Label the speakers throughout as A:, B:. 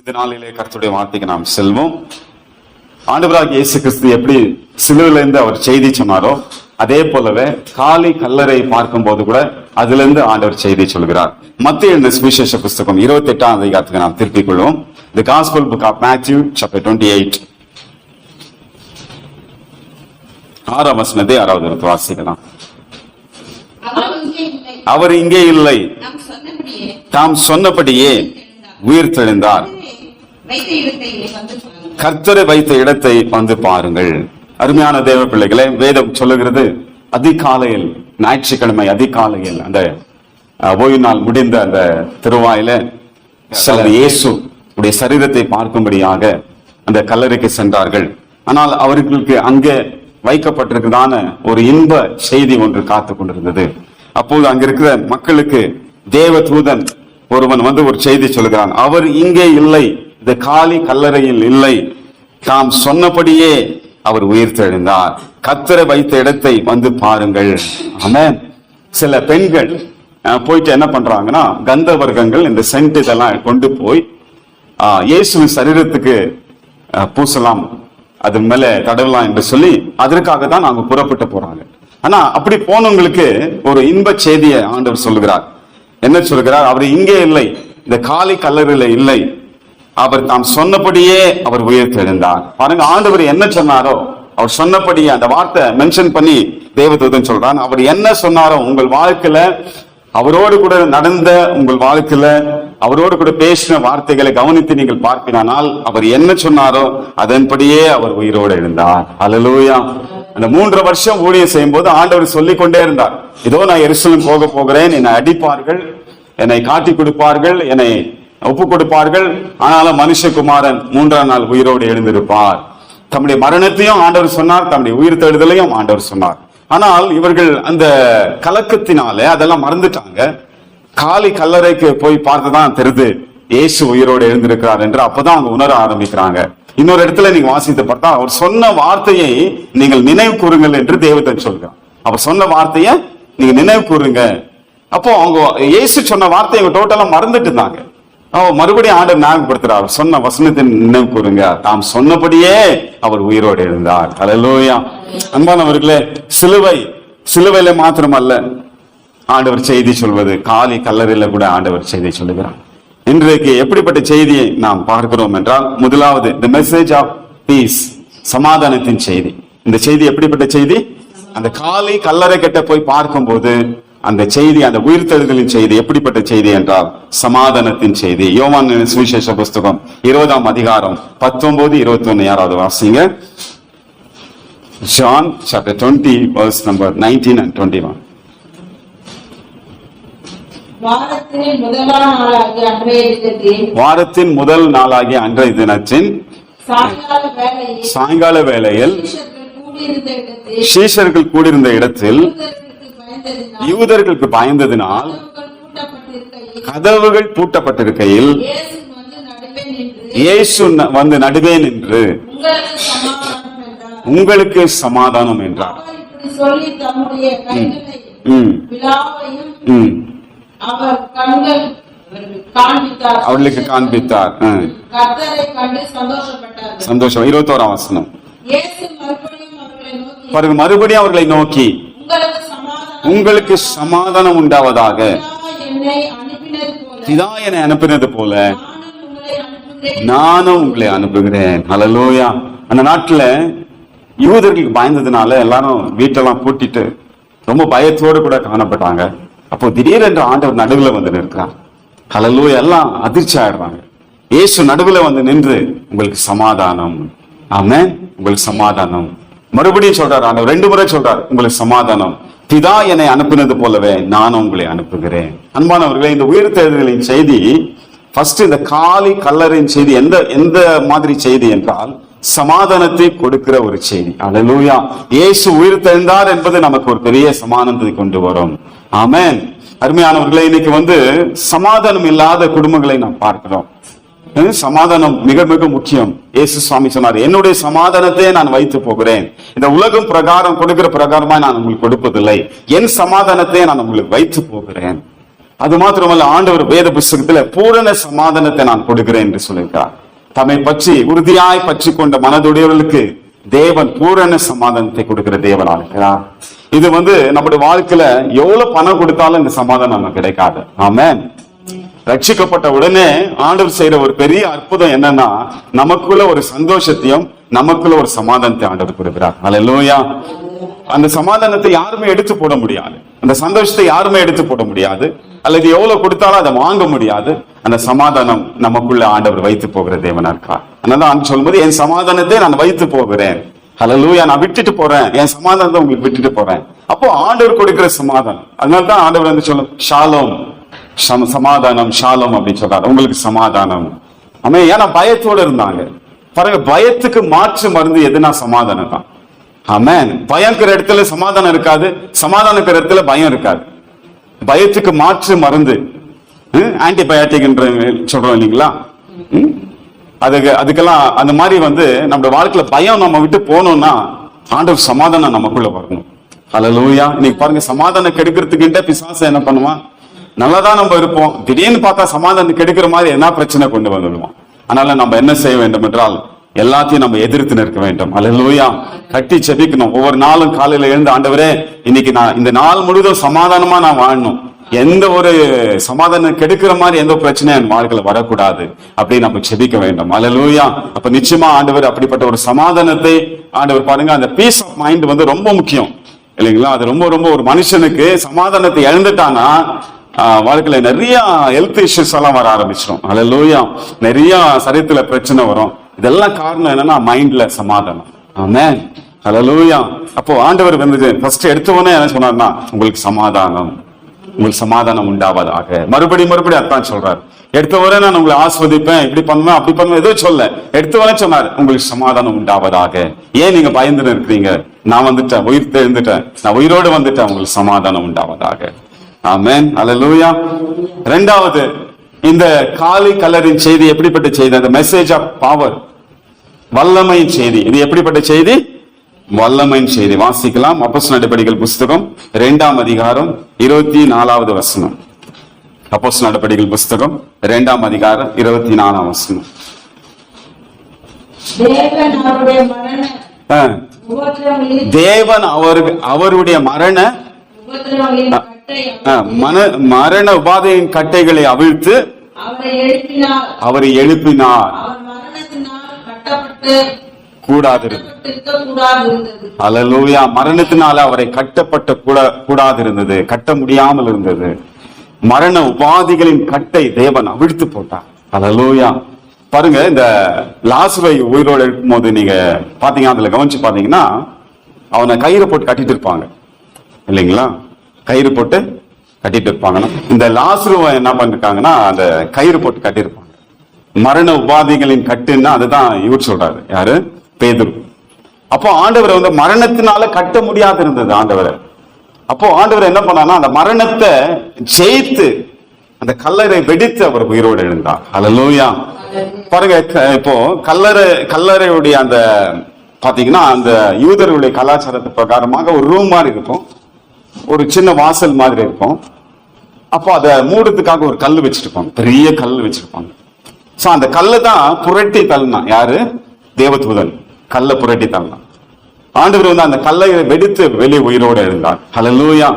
A: இந்த நாளிலே கர்த்தருடைய வார்த்தைக்கு நாம் செல்வோம். ஆண்டவராகிய இயேசு கிறிஸ்து எப்படி சிலுவையிலிருந்து அவர் செய்தி சொன்னாரோ அதே போலவே காலி கல்லறை பார்க்கும் போது கூட அதுல இருந்து ஆண்டவர் செய்தி சொல்கிறார். மத்திய எழுதின சுவிசேஷ புஸ்தகம் 28ஆம் அதிகாரத்துக்கு நாம் திருப்பிக் கொள்வோம். The Gospel Book of Matthew, chapter 28. 6ஆம் வசனத்தை 6வது வசனத்தை வாசிக்கலாம். அவர் இங்கே இல்லை, தாம் சொன்னபடியே உயிர் தெழுந்தார். கர்த்தரை வைத்த இடத்தை வந்து பாருங்கள். அருமையான தேவ பிள்ளைகளே, வேதம் சொல்லுகிறது அதிகாலையில், ஞாயிற்றுக்கிழமை அதிகாலையில் அந்த ஓய்வு நாள் முடிந்த அந்த திருவாயில சிலர் இயேசு உடைய சரீரத்தை பார்க்கும்படியாக அந்த கல்லறைக்கு சென்றார்கள். ஆனால் அவர்களுக்கு அங்கே வைக்கப்பட்டிருக்கிறதான ஒரு இன்ப செய்தி ஒன்று காத்து கொண்டிருந்தது. அப்போது அங்க இருக்கிற மக்களுக்கு தேவ தூதன் ஒருவன் வந்து ஒரு செய்தி சொல்கிறான். அவர் இங்கே இல்லை, இந்த காலி கல்லறையில் இல்லை, தாம் சொன்னபடியே அவர் உயிர் தெழுந்தார். கர்த்தரை வைத்த இடத்தை வந்து பாருங்கள். ஆமென். சில பெண்கள் போயிட்டு என்ன பண்றாங்கன்னா, கந்தவர்க்கங்கள் இந்த சென்ட் இதெல்லாம் கொண்டு போய் இயேசுவின் சரீரத்துக்கு பூசலாம், அது மேல தடவலாம் என்று சொல்லி அதற்காக தான் நாங்க புறப்பட்டு போறாங்க. ஆனா அப்படி போனவங்களுக்கு ஒரு இன்ப செய்தியை ஆண்டவர் சொல்லுகிறார். என்ன சொல்கிறார்? அவர் இங்கே இல்லை, இந்த காலி கல்லறையில இல்லை, அவர் தாம் சொன்னபடியே அவர் உயிர் தெழுந்தார். பாருங்க, ஆண்டவர் என்ன சொன்னாரோ அவர் சொன்னபடியே அந்த வார்த்தை மென்ஷன் பண்ணி தேவதூதன் சொல்றான். அவர் என்ன சொன்னாரோ உங்கள் வாழ்க்கையில, அவரோடு கூட நடந்த உங்கள் வாழ்க்கையில அவரோடு கூட பேசின வார்த்தைகளை கவனித்து நீங்கள் பார்ப்பினால் அவர் என்ன சொன்னாரோ அதன்படியே அவர் உயிரோடு எழுந்தார். அல்லேலூயா. அந்த 3 வருஷம் ஊழியம் செய்யும் போது ஆண்டவர் சொல்லிக் கொண்டே இருந்தார், இதோ நான் எருசலேம் போக போகிறேன், என்னை அடிப்பார்கள், என்னை காட்டி கொடுப்பார்கள், என்னை ஒப்பு கொடுப்பார்கள், ஆனாலும் மனுஷகுமாரன் 3ஆம் நாள் உயிரோடு எழுந்திருப்பார். தம்முடைய மரணத்தையும் ஆண்டவர் சொன்னார், தம்முடைய உயிர் தேடுதலையும் ஆண்டவர் சொன்னார். ஆனால் இவர்கள் அந்த கலக்கத்தினாலே அதெல்லாம் மறந்துட்டாங்க. காலி கல்லறைக்கு போய் பார்த்துதான் தெரிந்து இயேசு உயிரோடு எழுந்திருக்கிறார் என்று அப்பதான் அவங்க உணர ஆரம்பிக்கிறாங்க. இன்னொரு இடத்துல நீங்க வாசித்து பார்த்தா அவர் சொன்ன வார்த்தையை நீங்கள் நினைவு கூறுங்கள் என்று தேவதன் சொல்கிறார். அவர் சொன்ன வார்த்தையை நீங்க நினைவு கூறுங்க. அப்போ அவங்க இயேசு சொன்ன வார்த்தையை டோட்டலா மறந்துட்டு இருந்தாங்க. மறுபடியும் ஆண்டவர் ஞாபகப்படுத்துறார், சொன்ன வசனத்தின் நினைவு கூறுங்க, தாம் சொன்னபடியே அவர் உயிரோடு எழுந்தார். அல்லேலூயா. அன்பானவர்களே, சிலுவையில மாத்திரமல்ல ஆண்டவர் செய்தி சொல்வது, காலி கல்லறையில கூட ஆண்டவர் செய்தி சொல்லுகிறார். இன்றைக்கு எப்படிப்பட்ட செய்தியை நாம் பார்க்கிறோம் என்றால், முதலாவது the message of peace, சமாதானத்தின் செய்தி. இந்த செய்தி எப்படிப்பட்ட செய்தி? அந்த காலி கல்லறை கிட்ட போய் பார்க்கும் போது அந்த செய்தி, அந்த உயிர்த்தெழுதலின் செய்தி எப்படிப்பட்ட செய்தி என்றால் சமாதானத்தின் செய்தி. யோவான் சுவிசேஷ புஸ்தகம் 20ஆம் அதிகாரம் 19, 21 யாராவது வாசிங்க. John chapter 20 verse number 19 and 21. வாரத்தின் முதல் நாளாகிய அன்றைய தினத்தின் சாயங்கால வேளையில் சீஷர்கள் கூடியிருந்த இடத்தில் யூதர்களுக்கு பயந்ததினால் கதவுகள் பூட்டப்பட்டிருக்கையில் இயேசு வந்து நடுவே நின்று உங்களுக்கு சமாதானம் என்றார். அவர்களுக்கு காண்பித்தார். சந்தோஷம். 21ஆம் வசனம் பாருங்க, மறுபடியும் அவர்களை நோக்கி உங்களுக்கு சமாதானம் உண்டாவதாக, பிதா என்னை அனுப்பினது போல நானும் உங்களை அனுப்புகிறேன். அல்லேலூயா. அந்த நாட்டுல யூதர்களுக்கு பயந்ததுனால எல்லாரும் வீட்டெல்லாம் பூட்டிட்டு ரொம்ப பயத்தோடு கூட காணப்பட்டாங்க. அப்போ திடீரென்று ஆண்டவர் நடுவுல வந்து நிற்கிறார். அல்லேலூயா. எல்லாம் அதிர்ச்சி ஆயிடுறாங்க. இயேசு நடுவுல வந்து நின்று உங்களுக்கு சமாதானம், ஆமென், உங்களுக்கு சமாதானம். மறுபடியும் சொல்றாரு ஆண்டவர், 2 முறை சொல்றாரு, உங்களுக்கு சமாதானம், பிதா என்னை அனுப்பினது போலவே நானும் உங்களை அனுப்புகிறேன். அன்பானவர்களே, இந்த உயிர்த்தெழுதலின் செய்தி ஃபர்ஸ்ட், இந்த காலி கல்லறையின் செய்தி எந்த மாதிரி செய்தி என்றால் சமாதானத்தை கொடுக்கிற ஒரு செய்தி. அல்லேலூயா. இயேசு உயிர்த்தெழுந்தார் என்பது நமக்கு ஒரு பெரிய சமாதானத்தை கொண்டு வரும். ஆமென். அருமையானவர்களே, இன்னைக்கு வந்து சமாதானம் இல்லாத குடும்பங்களை நாம் பார்க்கிறோம். சமாதானம் மிக மிக முக்கியம். இயேசு சுவாமி சொன்னார், என்னுடைய சமாதானத்தை நான் வைத்து போகிறேன், இந்த உலகம் பிரகாரம் கொடுக்கிற பிரகாரமா நான் உங்களுக்கு கொடுப்பதில்லை, என் சமாதானத்தை நான் உங்களுக்கு வைத்து போகிறேன். அது மாத்திரமல்ல, ஆண்டவர் வேத புஸ்தகத்துல பூரண சமாதானத்தை நான் கொடுக்கிறேன் என்று சொல்லியிருக்கிறார். தம்மை பற்றி உறுதியாய் பற்றி கொண்ட மனதுடையவர்களுக்கு தேவன் பூரண சமாதானத்தை கொடுக்கிற தேவனா இருக்கிறார். இது நம்முடைய வாழ்க்கையில எவ்வளவு பணம் கொடுத்தாலும் இந்த சமாதானம் நமக்கு கிடைக்காது. ஆமென். ரட்சிக்கப்பட்ட உடனே ஆண்டவர் செய்யற ஒரு பெரிய அற்புதம் என்னன்னா, நமக்குள்ள ஒரு சந்தோஷத்தையும் நமக்குள்ள ஒரு சமாதானத்தை ஆண்டவர் கொடுக்கிறார். அல்லேலூயா. அந்த சமாதானத்தை யாருமே எடுத்து போட முடியாது, அந்த சந்தோஷத்தை யாருமே எடுத்து போட முடியாது, அல்லது எவ்வளவு கொடுத்தாலும் அதை வாங்க முடியாது. அந்த சமாதானம் நமக்குள்ள ஆண்டவர் வைத்து போகிற தேவனா இருக்கார். அதனால ஆண்டு சொல்லும்போது, என் சமாதானத்தை நான் வைத்து போகிறேன், அல்லேலூயா, நான் விட்டுட்டு போறேன், என் சமாதானத்தை உங்களுக்கு விட்டுட்டு போறேன். அப்போ ஆண்டவர் கொடுக்கிற சமாதானம். அதனால்தான் ஆண்டவர் சொல்லும் ஷாலோம், சமாதானம், ஷாலோம் அப்படின்னு சொல்றாரு, உங்களுக்கு சமாதானம். ஆமா, ஏன்னா பயத்தோடு இருந்தாங்க பாருங்க. பயத்துக்கு மாற்று மருந்து எதுனா சமாதானம் தான். ஆமென். பயங்கிற இடத்துல சமாதானம் இருக்காது, சமாதானம் இருக்கிற இடத்துல பயம் இருக்காது. பயத்துக்கு மாற்று மருந்து ஆன்டிபயாட்டிக் சொல்றோம் இல்லைங்களா? அதுக்கெல்லாம் அந்த மாதிரி நம்ம வாழ்க்கையில பயம் நம்ம விட்டு போனோம்னா ஆண்டவர் சமாதானம் நமக்குள்ள வரணும். அல்லேலூயா. இன்னைக்கு பாருங்க, சமாதானம் கெடுக்கிறதுக்கிட்ட பிசாசு என்ன பண்ணுவான்? நல்லாதான் நம்ம இருப்போம், திடீர்னு பார்த்தா சமாதானம் கெடுக்கிற மாதிரி என்ன பிரச்சனை கொண்டு வந்துடுவான். அதனால நம்ம என்ன செய்ய வேண்டும் என்றால், எல்லாத்தையும் நம்ம எதிர்த்து நிற்க வேண்டும். அல்லேலூயா. கட்டி செபிக்கணும். ஒவ்வொரு நாளும் காலையில எழுந்து, ஆண்டவரே இன்னைக்கு நான் இந்த நாள் முழுதும் சமாதானமா நான் வாழணும், எந்த ஒரு சமாதானம் கெடுக்கிற மாதிரி எந்த பிரச்சனையும் என் வாழ்க்கையில வரக்கூடாது அப்படின்னு நம்ம செபிக்க வேண்டும். அல்லேலூயா. அப்ப நிச்சயமா ஆண்டவர் அப்படிப்பட்ட ஒரு சமாதானத்தை ஆண்டவர் பாருங்க. அந்த பீஸ் ஆஃப் மைண்ட் ரொம்ப முக்கியம் இல்லைங்களா? அது ரொம்ப ரொம்ப ஒரு மனுஷனுக்கு சமாதானத்தை இழந்துட்டானா வாழ்க்கையில நிறைய ஹெல்த் இஷ்யூஸ் எல்லாம் வர ஆரம்பிச்சிடும். அல்லேலூயா. நிறைய சரீரத்துல பிரச்சனை வரும். இதெல்லாம் காரணம் என்னன்னா மைண்ட்ல சமாதானம். ஆமென். அல்லேலூயா. அப்போ ஆண்டவர் ஃபர்ஸ்ட் எடுத்தவனே என்ன சொன்னார்னா, உங்களுக்கு சமாதானம், உங்களுக்கு சமாதானம் உண்டாவதாக. மறுபடியும் அதான் சொல்றாரு. எடுத்தவரை நான் உங்களை ஆஸ்வதிப்பேன், இப்படி பண்ணுவேன், அப்படி பண்ணுவேன், ஏதோ சொல்ல எடுத்தவனே சொன்னார், உங்களுக்கு சமாதானம் உண்டாவதாக. ஏன் நீங்க பயந்து இருக்கிறீங்க? நான் வந்துட்டேன், உயிர் தெழுந்துட்டேன், நான் உயிரோடு வந்துட்டேன், உங்களுக்கு சமாதானம் உண்டாவதாக. ஆமென். அல்லேலூயா. இரண்டாவது, இந்த காலை கல்லரின் செய்தி எப்படிப்பட்ட செய்தி? அந்த மெசேஜ் ஆஃப் பவர், வல்லமையின் செய்தி. இது எப்படிப்பட்ட செய்தி? வல்லமையின் செய்தி. வாசிக்கலாம். அப்போஸ்தலர் நடபடிகள் புஸ்தகம் 2ஆம் அதிகாரம் 24வது வசனம். அப்போஸ்தலர் நடபடிகள் புஸ்தகம் 2ஆம் அதிகாரம் 24ஆம் வசனம். தேவன் அவருடைய மரண உபாதையின் கட்டைகளை அவிழ்த்து அவரை எழுப்பினார். அல்லேலூயா. மரணத்தினால அவரை கூடாது இருந்தது, கட்ட முடியாமல் இருந்தது. மரண உபாதிகளின் கட்டை தேவன் அவிழ்த்து போட்டார். அல்லேலூயா. பாருங்க, இந்த லாசருவை உயிரோடு இருக்கும் போது நீங்க பாத்தீங்க, அதுல கவனிச்சு பாத்தீங்கன்னா அவனை கயிறு போட்டு கட்டிட்டு இருப்பாங்க இல்லைங்களா? கயிறு போட்டு கட்டிட்டு இருப்பாங்கன்னா, இந்த லாசருவை என்ன பண்ணிருக்காங்கன்னா அந்த கயிறு போட்டு கட்டியிருப்பாங்க. மரண உபாதிகளின் கட்டுன்னா அதுதான் இவர் சொல்றாரு, யாரு? பேதுரு. அப்போ ஆண்டவரை மரணத்தினால கட்ட முடியாது இருந்தது ஆண்டவரை. அப்போ ஆண்டவர் என்ன பண்ணான்னா, அந்த மரணத்தை ஜெயித்து அந்த கல்லறை வெடித்து அவர் உயிரோடு எழுந்தார். அல்லேலூயா. பாருங்க, இப்போ கல்லறையுடைய அந்த பாத்தீங்கன்னா அந்த யூதர்களுடைய கலாச்சாரத்து பிரகாரமாக ஒரு ரூம் மாதிரி இருக்கும், ஒரு சின்ன வாசல் மாதிரி இருக்கும். அப்போ அதை மூடுறதுக்காக ஒரு கல் வச்சிருப்பாங்க, பெரிய கல் வச்சிருப்பாங்க. சோ அந்த கல்லை தான் புரட்டி தள்ளினா யாரு? தேவதூதன் கல்லை புரட்டி தள்ளினான். ஆண்டவர் அந்த கல்லை வெடித்து வெளியே உயிரோடு எழுந்தார். அல்லேலூயா.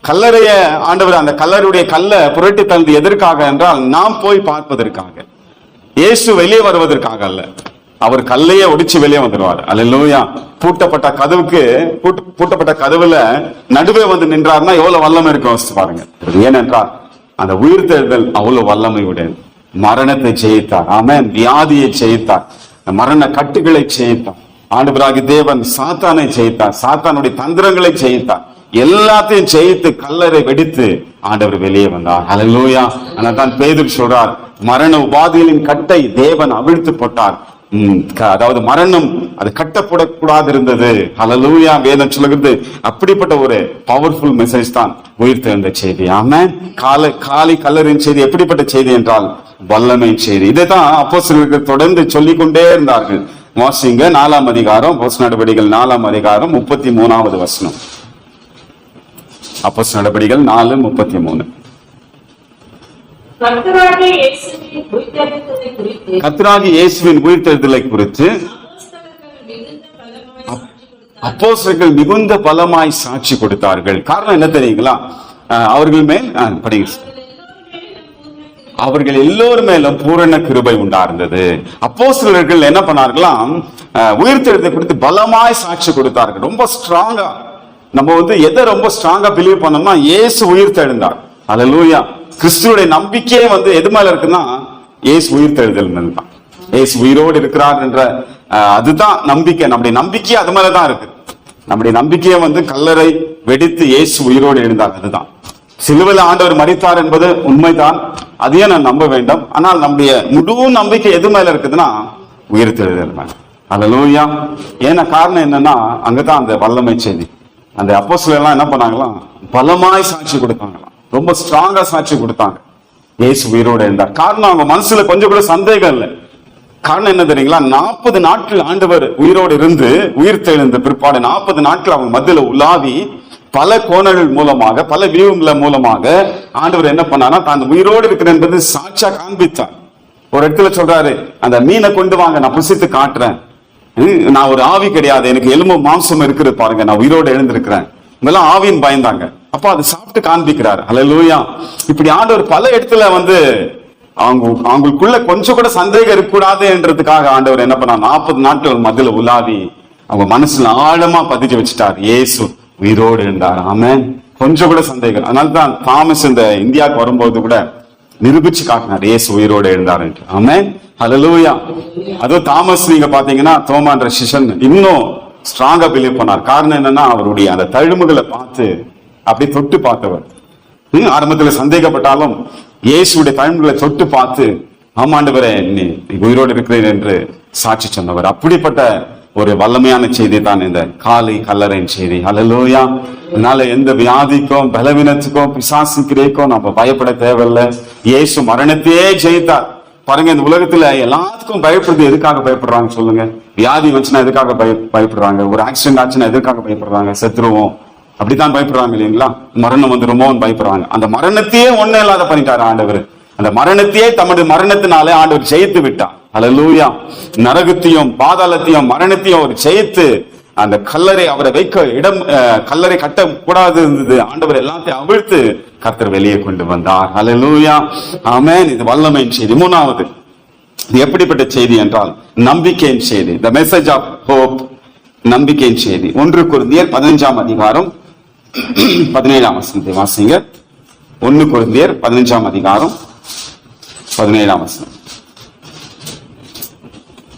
A: கல்லறைய ஆண்டவர் அந்த கல்லறையுடைய கல்லை புரட்டி தள்ளி எதற்காக என்றால், நாம் போய் பார்ப்பதற்காக, இயேசு வெளியே வருவதற்காக அல்ல. அவர் கல்லையே ஒடிச்சு வெளியே வந்துடுவார். அல்லேலூயா. பூட்டப்பட்ட கதவுல நடுவே நின்றார்னா எவ்வளவு வல்லமை இருக்கும் பாருங்க. ஏனென்றால் அந்த உயிர்த்தெழுதல் அவ்வளவு வல்லமை உடையது. மரணத்தை ஜெயித்தார். ஆமென். வியாதியை ஜெயித்தார், மரண கட்டுகளை ஜெயித்தார். ஆண்டவராகிய தேவன் சாத்தானை ஜெயித்தார், சாத்தானுடைய தந்திரங்களை ஜெயித்தார். எல்லாத்தையும் ஜெயித்து கல்லறை வெடித்து ஆண்டவர் வெளியே வந்தார். அல்லேலூயா. அதான் பேதுரு சொல்றார், மரண உபாதிகளின் கட்டை தேவன் அவிழ்த்து போட்டார். அதாவது மரணம் அது கட்டப்படக்கூடாது இருந்தது. அல்லேலூயா. வேதம் சொல்லுகிறது அப்படிப்பட்ட ஒரு பவர்ஃபுல் மெசேஜ் தான் உயிர் தெழுந்த செய்தி. ஆமென். காலை கல்லறின் செய்தி எப்படிப்பட்ட செய்தி என்றால் வல்லமை செய்தி. இதைதான் அப்போஸ்தலர்கள் தொடர்ந்து சொல்லிக் கொண்டே இருந்தார்கள். வாசிங்க 4ஆம் அதிகாரம், அப்போஸ்தலர் நடபடிகள் 4ஆம் அதிகாரம் 33வது வசனம். அப்போஸ்தலர் நடபடிகள் 4:33. கர்த்தராகிய இயேசுவின் உயிர்த்தெழுதலை குறித்து அப்போஸ்தலர்கள் மிகுந்த பலமாய் சாட்சி கொடுத்தார்கள். காரணம் என்ன தெரியுங்களா? அவர்கள் மேல் அவர்கள் எல்லோரும் மேலும் பூரண கிருபை உண்டார்ந்தது. அப்போஸ்தலர்கள் என்ன பண்ணார்களாம்? உயிர்த்தெழுதலை குறித்து பலமாய் சாட்சி கொடுத்தார்கள். ரொம்ப ஸ்ட்ராங்கா. நம்ம எதை ரொம்ப ஸ்ட்ராங்கா பிலீவ் பண்ணோம்னா, இயேசு உயிர்த்தெழுந்தார். அல்லேலூயா. கிறிஸ்துவோட நம்பிக்கையே எது மேல இருக்குன்னா, இயேசு உயிர்த்தெழுதல் மேல தான். இயேசு உயிரோடு இருக்கிறார் என்ற அதுதான் நம்பிக்கை. நம்முடைய நம்பிக்கை அது மேலதான் இருக்கு. நம்முடைய நம்பிக்கையை கல்லறை வெடித்து இயேசு உயிரோடு எழுந்தார். அதுதான் சிலுவையில் ஆண்டவர் மரித்தார் என்பது உண்மைதான். அதையே நான் நம்ப வேண்டும். ஆனால் நம்முடைய முழு நம்பிக்கை எது மேல இருக்குதுன்னா, உயிர்த்தெழுதல் மேல. அல்லேலூயா. ஏன்னா காரணம் என்னன்னா, அங்கதான் அந்த வல்லமை செய்தி. அந்த அப்போஸ்தலர் எல்லாம் என்ன பண்ணாங்களாம்? பலமாய் சாட்சி கொடுத்தாங்களாம். ரொம்ப ஸ்ட்ராங்கா சாட்சி கொடுத்தாங்க. இயேசு உயிரோடு எழுந்தார். காரணம் அவங்க மனசுல கொஞ்சம் கூட சந்தேகம் இல்லை. காரணம் என்ன தெரியுங்களா? 40 நாட்கள் ஆண்டவர் உயிரோடு இருந்து உயிர்த்தெழுந்த பிற்பாடு 40 நாட்கள் அவங்க மத்தியில உலாவி பல கோணங்கள் மூலமாக, பல வியூங்கள மூலமாக ஆண்டவர் என்ன பண்ணாரா, தான் உயிரோடு இருக்கிறேன் என்பது சாட்சியா காண்பித்தார். ஒரு இடத்துல சொல்றாரு, அந்த மீனை கொண்டு வாங்க, நான் புசித்து காட்டுறேன். நான் ஒரு ஆவி கிடையாது, எனக்கு எலும்பு மாம்சம் இருக்குது பாருங்க, நான் உயிரோடு எழுந்திருக்கிறேன். இவெல்லாம் ஆவின்னு பயந்தாங்க. அப்ப அது சாப்பிட்டு காண்பிக்கிறார். அல்லேலூயா. இப்படி ஆண்டவர் பல இடத்துல அவங்களுக்குள்ள கொஞ்சம் கூட சந்தேகம் இருக்கக்கூடாது என்றதுக்காக ஆண்டவர் என்ன பண்ணா, 40 நாட்கள் மத்தியில உலாவி அவங்க மனசுல ஆழமா பதிச்சு வச்சுட்டார். இயேசு உயிரோடு இருந்தார். ஆமென். கொஞ்சம் கூட சந்தேகம். அதனால்தான் தாமஸ் இந்த இந்தியாவுக்கு வரும்போது கூட நிரூபிச்சு காட்டினார், இயேசு உயிரோடு இருந்தார் என்று. ஆமென். ஹல்லேலூயா. அதுவும் தாமஸ் நீங்க பாத்தீங்கன்னா, தோமான்ற சிஷ்யன் இன்னும் ஸ்ட்ராங்கா பிலீவ் பண்ணார். காரணம் என்னன்னா, அவருடைய அந்த தழும்புகளை பார்த்து அப்படி தொட்டு பார்த்தவர். ஆரம்பத்துல சந்தேகப்பட்டாலும் இயேசுடைய தழும்புகளை தொட்டு பார்த்து, ஆமாண்டவரே நீ உயிரோடு இருக்கிறேன் என்று சாட்சி சொன்னவர். அப்படிப்பட்ட ஒரு வல்லமையான செய்தி தான் இந்த காலை கல்லறையின் செய்தி. அல்லேலூயா. அதனால எந்த வியாதிக்கும், பலவீனத்துக்கும், பிசாசுக்கும் நம்ம பயப்பட தேவையில்லை. இயேசு மரணத்தையே ஜெயித்தார். பாருங்க, இந்த உலகத்துல எல்லாத்துக்கும் பயப்படுறது எதுக்காக பயப்படுறாங்க சொல்லுங்க? வியாதி வந்துச்சுன்னா எதுக்காக பயப்படுறாங்க? ஒரு ஆக்சிடென்ட் ஆச்சுன்னா எதுக்காக பயப்படுறாங்க? செத்துருவோம் அப்படித்தான் பயப்படுறாங்க இல்லைங்களா? மரணம் வந்துருமோன்னு பயப்படுறாங்க. அந்த மரணத்தையே ஒண்ணு இல்லாத பண்ணிட்டாரு ஆண்டவர். அந்த மரணத்தையே தமது மரணத்தினாலே ஆண்டவர் ஜெயித்து விட்டார். அல்லேலூயா. நரகத்தையும் பாதாளத்தையும் மரணத்தையும் அவர் ஜெயித்து அந்த கல்லறை அவரை வைக்க இடம், கல்லறை கட்ட கூடாது இருந்தது. ஆண்டவர் எல்லாத்தையும் அவிழ்த்து கர்த்தர் வெளியே கொண்டு வந்தார். அல்லேலூயா. ஆமென். இது வல்லமையின் செய்தி. மூணாவது, இது எப்படிப்பட்ட செய்தி என்றால் நம்பிக்கையின் செய்தி. The message of hope. நம்பிக்கையின் செய்தி. 1 கொரிந்தியர் 15ஆம் அதிகாரம் 17ஆம் வசனத்தை வாசிங்க. 1 கொரிந்தியர் 15ஆம் அதிகாரம் 17ஆம் வசனம்.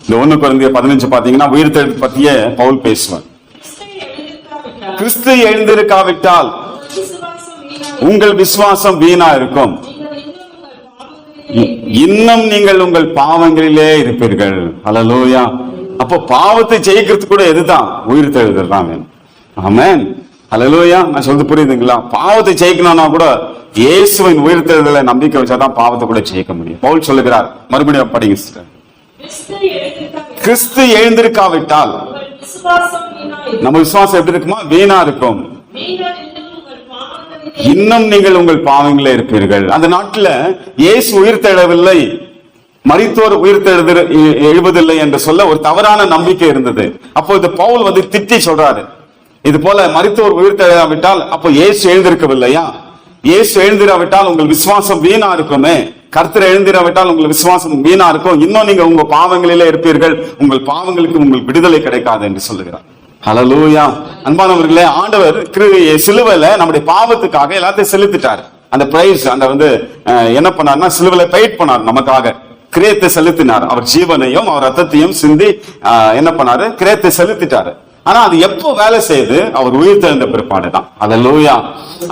A: இந்த 1 கொரிந்தியர் 15 பாத்தீங்கன்னா உயிர்த்தெழுதல் பத்திய பவுல் பேசுவார். கிறிஸ்து எழுந்திருக்காவிட்டால் உங்கள் விசுவாசம் வீணா இருக்கும், இன்னும் நீங்கள் உங்கள் பாவங்களிலே இருப்பீர்கள். அல்லேலூயா. அப்போ பாவத்தை ஜெயிக்கிறது கூட எதுதான்? உயிர்த்தெழுதல் தான் வேணும். ஆமென். அல்லேலூயா. நான் சொல்றது புரியுதுங்களா? பாவத்தை ஜெயிக்கணும்னா கூட இயேசுவின் உயிர்த்தெழுதலை நம்பிக்கை வச்சாதான் பாவத்தை கூட ஜெயிக்க முடியும். பவுல் சொல்லுகிறார், மறுபடியும் படிங்க சிஸ்டர். கிறிஸ்து எழுந்திருக்காவிட்டால் நம்ம விசுவாசம் எப்படி இருக்குமா? வீணா இருக்கும், இன்னும் நீங்கள் உங்கள் பாவங்களே இருப்பீர்கள். அந்த நாட்டுல இயேசு உயிர்த்தெழவில்லை, மரித்தோர் எழுவதில்லை என்று சொல்ல ஒரு தவறான நம்பிக்கை இருந்தது. அப்போ இந்த பவுல் திட்டி சொல்றாரு, இது போல மரித்தோர் உயிர்த்தெழாவிட்டால் அப்போ இயேசு எழுந்திருக்கவில்லையா? இயேசு எழுந்திராவிட்டால் உங்கள் விசுவாசம் வீணா இருக்குமே. கர்த்தர் எழுந்திராவிட்டால் உங்கள் விசுவாசம் வீணா இருக்கும், இன்னும் நீங்க உங்க பாவங்களிலே இருப்பீர்கள், உங்கள் பாவங்களுக்கு உங்களுக்கு விடுதலை கிடைக்காது என்று சொல்லுகிறார். ஹல்லேலூயா. அன்பானவர்களே, ஆண்டவர் சிலுவையில நம்முடைய பாவத்துக்காக எல்லாத்தையும் செலுத்திட்டார். அந்த பிரைஸ் அந்த என்ன பண்ணார்னா, சிலுவையில பெயிட் பண்ணார், நமக்காக கிரயத்தை செலுத்தினார். அவர் ஜீவனையும் அவர் ரத்தத்தையும் சிந்தி என்ன பண்ணாரு? கிரயத்தை செலுத்திட்டாரு. ஆனா அது எப்போ வேலை செய்யுது? அவர் உயிர்த்தெழுந்த பிற்பாடுதான். அல்லேலூயா.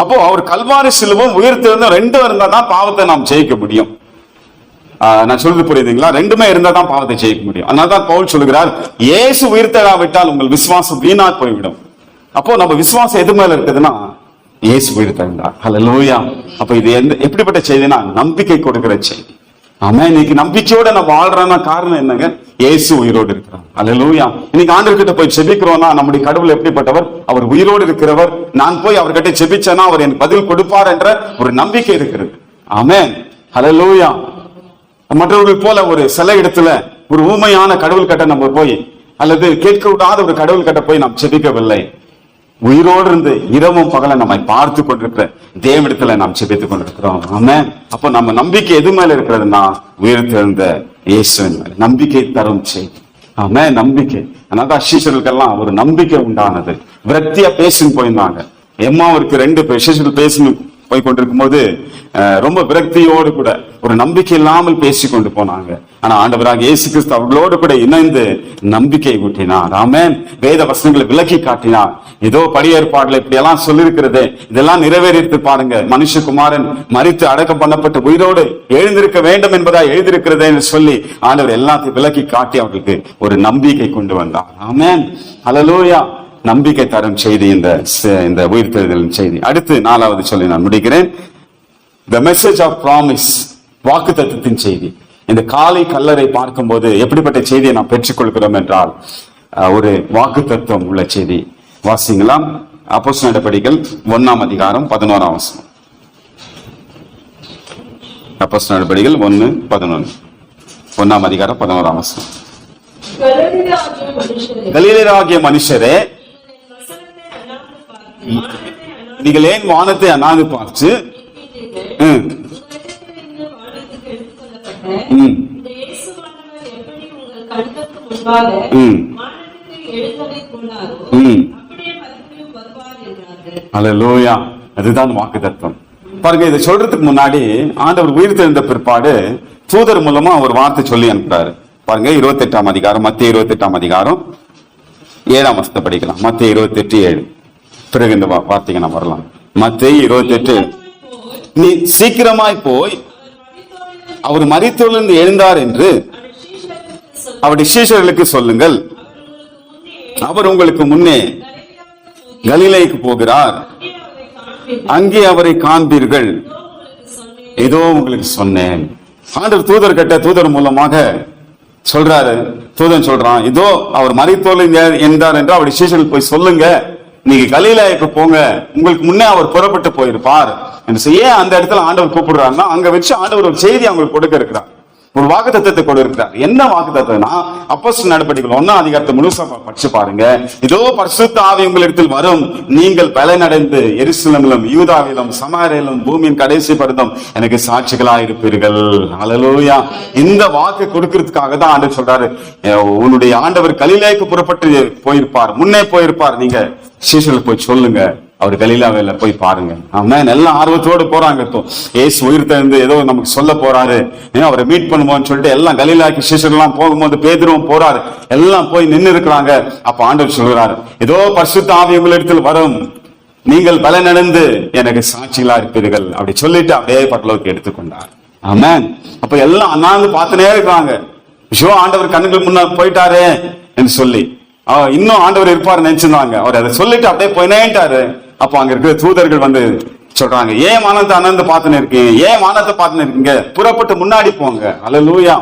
A: அப்போ அவர் கல்வாரி சிலுவும் உயிர்த்தெழுந்த ரெண்டும் இருந்தா தான் பாவத்தை நாம் ஜெயிக்க முடியும். நான் சொல்றது புரியுதுங்களா? ரெண்டுமே இருந்தா தான் பாவத்தை ஜெயிக்க முடியும். அதனால்தான் பவுல் சொல்லுகிறார், இயேசு உயிர்த்தெழாவிட்டால் உங்கள் விசுவாசம் வீணா போய்விடும். அப்போ நம்ம விசுவாசம் எது மேல இருக்குதுன்னா, இயேசு உயிர்த்தெழுந்தார். அல்லேலூயா. அப்போ இது எப்படிப்பட்ட செய்தினா, நம்பிக்கை கொடுக்கிற செய்தி. ஆமா, இன்னைக்கு நம்பிக்கையோட நம்ம வாழ்றோம்னா காரணம் என்னங்க? இயேசு உயிரோடு இருக்கிறார். அல்லேலூயா. இன்னைக்கு ஆண்டவர்கிட்ட போய் செபிக்கிறோம்னா நம்முடைய கடவுள் எப்படிப்பட்டவர்? அவர் உயிரோடு இருக்கிறவர். நான் போய் அவர்கிட்ட செபிச்சேன்னா அவர் எனக்கு பதில் கொடுப்பார் என்ற ஒரு நம்பிக்கை இருக்கிறது. ஆமென். அல்லேலூயா. மற்றவர்கள் போல ஒரு சில இடத்துல ஒரு ஊமையான கடவுள் கிட்ட நம்ம போய், அல்லது கேட்க விடாத ஒரு கடவுள் கிட்ட போய் நாம் செபிக்கவில்லை. உயிரோடு இருந்து இரவும் பகல நம்மை பார்த்து கொண்டிருக்கிற தேவனிடத்துல நாம் செபித்துக் கொண்டிருக்கிறோம். ஆமென். அப்ப நம்ம நம்பிக்கை எது மேல இருக்கிறதுனா உயிர் தெழுந்த இயேசுவின் மேல நம்பிக்கை தரும் செய்தி. ஆமென். நம்பிக்கை. அதனால சீஷர்களுக்கெல்லாம் ஒரு நம்பிக்கை உண்டானது. விரக்தியா பேசின்னு போயிருந்தாங்க. எம்மாவிற்கு 2 சீஷர்கள் பேசணும் போய் கொண்டிருக்கும் போது ரொம்ப விரக்தியோடு கூட ஒரு நம்பிக்கை இல்லாமல் பேசிக்கொண்டு போனாங்க. ஆனா ஆண்டவராக இயேசு கிறிஸ்து அவர்களோடு கூட இணைந்து நம்பிக்கை ஊட்டினார். ஆமென். வேத வசனங்களை விளக்கி காட்டினார். ஏதோ படியேற்பாடுல இப்படி எல்லாம் சொல்லிருக்கிறது, இதெல்லாம் நிறைவேறித்து பாருங்க. மனுஷகுமாரன் மரித்து அடக்கம் பண்ணப்பட்டு உயிரோடு எழுந்திருக்க வேண்டும் என்பதா எழுதியிருக்கிறது என்று சொல்லி ஆண்டவர் எல்லாத்தையும் விளக்கி காட்டி அவர்களுக்கு ஒரு நம்பிக்கை கொண்டு வந்தார். ஆமென். அல்லேலூயா. நம்பிக்கை தரும் செய்தி இந்த உயிர்த்தெழுதலின் செய்தி. அடுத்து 4வது சொல்லி நான் முடிக்கிறேன். The message of promise, வாக்குத்தத்தத்தின் செய்தி. இந்த காலை கல்லறை பார்க்கும்போது எப்படிப்பட்ட செய்தியை நாம் பெற்றுக்கொள்கிறோம் என்றால் ஒரு வாக்குத்தத்தம் உள்ள செய்தி. வாசிங்களாம். அப்போஸ்தலர் நடபடிகள் 1ஆம் அதிகாரம் 11ஆம் வசனம். அப்போஸ்தலர் நடபடிகள் 1:11. 1ஆம் அதிகாரம் 11ஆம் வசனம். கலிலேயராகிய மனுஷரே, நீங்கள் ஏன் வானத்தை அண்ணாந்து பார்த்து அல்லேலூயா. அதுதான் வாக்குத்தத்தம். பாருங்க, இதை சொல்றதுக்கு முன்னாடி ஆண்டவர் உயிர் தெழுந்த பிற்பாடு தூதர் மூலமா ஒரு வார்த்தை சொல்லி அனுப்புறாரு. பாருங்க, 28ஆம் அதிகாரம், மத்தேயு 28ஆம் அதிகாரம் 7ஆம் வசனத்தை படிக்கலாம். மத்தேயு 28:7. பிறகு இந்த வார்த்தைக்கு நாம் வரலாம். மத்தேயு 28, நீ சீக்கிரமாய் போய் அவர் மரித்தோரிலிருந்து எழுந்தார் என்று அவருடைய சீஷர்களுக்கு சொல்லுங்கள். அவர் உங்களுக்கு முன்னே கலிலேயுக்கு போகிறார், அங்கே அவரை காண்பீர்கள். ஏதோ உங்களுக்கு சொன்னேன். ஆண்டவர் தூதர் கிட்ட தூதர் மூலமாக சொல்றாரு. தூதன் சொல்றான், இதோ அவர் மரித்தோரிலிருந்து எழுந்தார் என்று அவருடைய சீஷர்கள் போய் சொல்லுங்க. நீங்க கலிலேயுக்கு போங்க, உங்களுக்கு முன்னே அவர் புறப்பட்டு போயிருப்பார் என்று. ஏன் அந்த இடத்துல ஆண்டவர் கூப்பிடுறாருன்னா, அங்க வச்சு ஆண்டவர் ஒரு செய்தி அவங்களுக்கு கொடுக்க இருக்கிறார், ஒரு வாக்குத்தத்தத்தை கொடுக்கிறார். என்ன வாக்குத்தத்தம்னா, அப்போஸ்தலர் நடபடிகள் 1ஆம் அதிகாரத்தை முழுசா படிச்சு பாருங்க. இதோ பரிசுத்த ஆவி உங்களிடத்தில் வரும், நீங்கள் பலனடைந்து எருசலேமிலும் யூதாவிலும் சமாரியாவிலும் பூமியின் கடைசி பர்யந்தம் எனக்கு சாட்சிகளாயிருப்பீர்கள். அல்லேலூயா. இந்த வாக்கு கொடுக்கிறதுக்காக தான் ஆண்டவர் சொல்றாரு, உன்னுடைய ஆண்டவர் கலிலேயுக்கு புறப்பட்டு போயிருப்பார், முன்னே போயிருப்பார். நீங்க சீஷர்களுக்கு போய் சொல்லுங்க, அவர் கலிலேயாவில போய் பாருங்க. ஆமென். எல்லாம் ஆர்வத்தோடு போறாங்க. இயேசு உயிர் தெழுந்து ஏதோ நமக்கு சொல்ல போறாரு, அவரை மீட் பண்ணுவோம்னு சொல்லிட்டு எல்லாம் கலிலேயாக்கு சீஷர்கள் எல்லாம் போகும்போது பேதுருவும் போறாரு. எல்லாம் போய் நின்று இருக்கிறாங்க. அப்ப ஆண்டவர் சொல்றாரு, ஏதோ பரிசுத்த ஆவி உங்களிடத்தில் வரும், நீங்கள் பலனடைந்து எனக்கு சாட்சிகளா இருப்பீர்கள். அப்படி சொல்லிட்டு அப்படியே பரலோகத்துக்கு எடுத்துக்கொண்டார். ஆமென். அப்ப எல்லாம் அண்ணாந்து பார்த்துனே இருக்கிறாங்க. ஆண்டவர் கண்ணுக்கு முன்னா போயிட்டாரு என்று சொல்லி இன்னும் ஆண்டவர் இருப்பாரு நினைச்சிருந்தாங்க. அவர் அதை சொல்லிட்டு அப்படியே போயினேட்டாரு. அப்ப அங்க இருக்கிற தூதர்கள் வந்து சொல்றாங்க, ஏன் வானத்தை அண்ணாந்து பார்த்துன்னு இருக்கீங்க, ஏன் வானத்தை பார்த்துன்னு இருக்கீங்க, புறப்பட்டு முன்னாடி போங்க. அல்லேலூயா.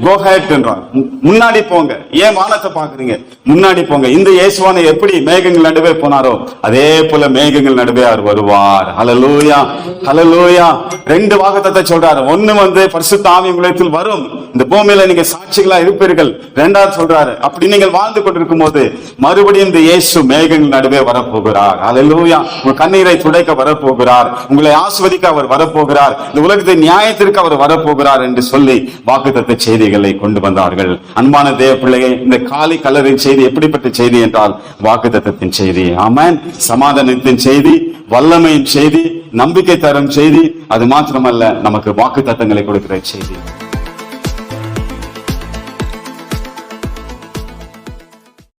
A: Go ahead என்றார். முன்னாடி போங்க. ஏன் வானத்தை பாக்குறீங்க, முன்னாடி போங்க. இந்த இயேசுவான எப்படி மேகங்கள் நடுவே போனாரோ அதே போல மேகங்கள் நடுவே அவர் வருவார். ஹல்லேலூயா, ஹல்லேலூயா. 2 வாக்குத்தத்தத்தை சொல்றாரு. ஒன்னு வந்து பரிசுத்த ஆவி உங்களிடத்தில் வரும், இந்த பூமியில நீங்க சாட்சிகளா இருப்பீர்கள். 2வது சொல்றாரு, அப்படி நீங்கள் வாழ்ந்து கொண்டிருக்கும் போது மறுபடியும் இந்த இயேசு மேகங்கள் நடுவே வரப்போகிறார். ஹல்லேலூயா. உங்க கண்ணீரை துடைக்க வரப்போகிறார், உங்களை ஆஸ்வதிக்க அவர் வரப்போகிறார், இந்த உலகத்தை நியாயத்திற்கு அவர் வரப்போகிறார் என்று சொல்லி வாக்குத்தத்த செய்திகளை கொண்டு வந்தார்கள். அன்பான தேவ பிள்ளையை, இந்த காலை கல்லறையின் செய்தி எப்படிப்பட்ட செய்தி என்றால் வாக்குத்தத்தத்தின் செய்தி. ஆமென். சமாதானத்தின் செய்தி, வல்லமையின் செய்தி, நம்பிக்கை தரும் செய்தி. அது மாத்திரமல்ல, நமக்கு வாக்குத்தத்தங்களை கொடுக்கிற செய்தி.